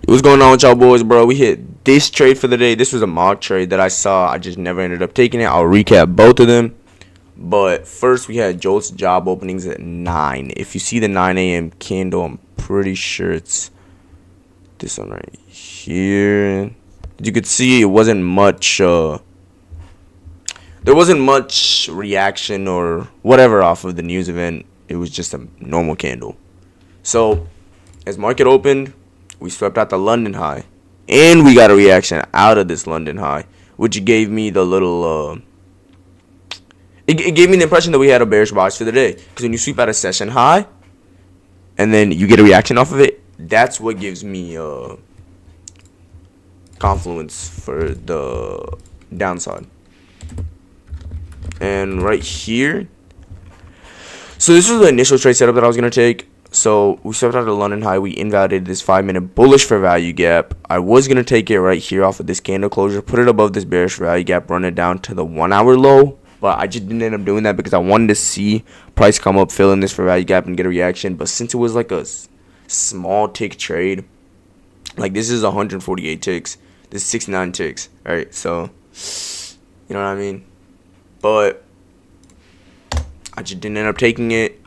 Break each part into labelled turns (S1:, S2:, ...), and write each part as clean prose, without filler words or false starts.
S1: What's going on with y'all boys, bro? We hit this trade for the day. This was a mock trade that I saw. I just never ended up taking it. I'll recap both of them. But first, we had Jolt's job openings at 9. If you see the 9 a.m. candle, I'm pretty sure it's this one right here. As you could see, it wasn't much. There wasn't much reaction or whatever off of the news event. It was just a normal candle. So, as market opened, we swept out the London high, and we got a reaction out of this London high, which gave me the little it gave me the impression that we had a bearish bias for the day. Because when you sweep out a session high, and then you get a reaction off of it, that's what gives me confluence for the downside. And right here, so this was the initial trade setup that I was gonna take. So we swept out the London high. We invalidated this 5-minute bullish for value gap. I was going to take it right here off of this candle closure, put it above this bearish for value gap, run it down to the 1 hour low. But I just didn't end up doing that because I wanted to see price come up, fill in this for value gap, and get a reaction. But since it was like a small tick trade, like this is 148 ticks, this is 69 ticks, right? So, you know what I mean? But I just didn't end up taking it.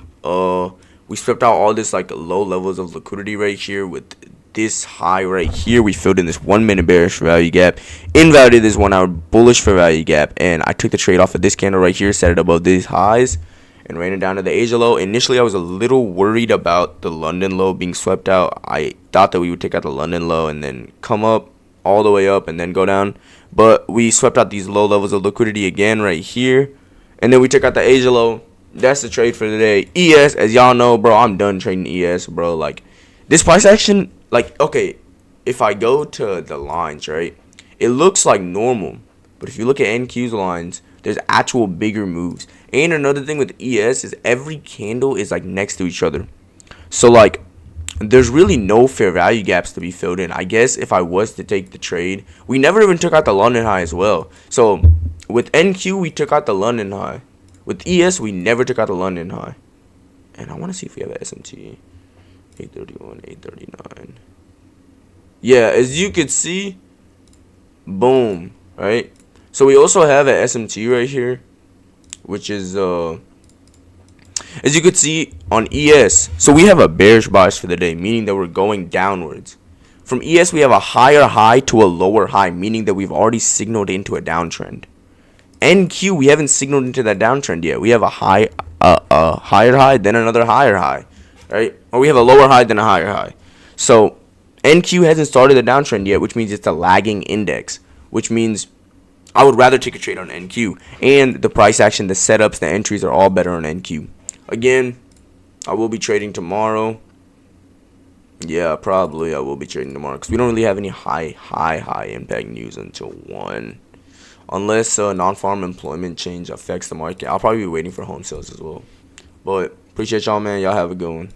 S1: We swept out all this like low levels of liquidity right here with this high right here. We filled in this 1 minute bearish for value gap, invalidated this 1 hour bullish for value gap, and I took the trade off of this candle right here, set it above these highs, and ran it down to the Asia low. Initially, I was a little worried about the London low being swept out. I thought that we would take out the London low and then come up all the way up and then go down, but we swept out these low levels of liquidity again right here, and then we took out the Asia low. That's the trade for the day. ES, as y'all know, bro, I'm done trading ES, bro. Like, this price action, like, okay, if I go to the lines, right, it looks like normal. But if you look at NQ's lines, there's actual bigger moves. And another thing with ES is every candle is, like, next to each other. So, like, there's really no fair value gaps to be filled in. I guess if I was to take the trade, we never even took out the London high as well. So, with NQ, we took out the London high. With ES, we never took out the London high. And I want to see if we have an SMT. 831, 839. Yeah, as you could see, boom, right? So we also have an SMT right here, which is, as you could see on ES. So we have a bearish bias for the day, meaning that we're going downwards. From ES, we have a higher high to a lower high, meaning that we've already signaled into a downtrend. NQ, we haven't signaled into that downtrend yet. We have a higher high, then another higher high, right? Or we have a lower high, then a higher high. So NQ hasn't started the downtrend yet, which means it's a lagging index, which means I would rather take a trade on NQ. And the price action, the setups, the entries are all better on NQ. Again, I will be trading tomorrow. Yeah, probably I will be trading tomorrow because we don't really have any high impact news until 1. Unless non-farm employment change affects the market. I'll probably be waiting for home sales as well. But appreciate y'all, man. Y'all have a good one.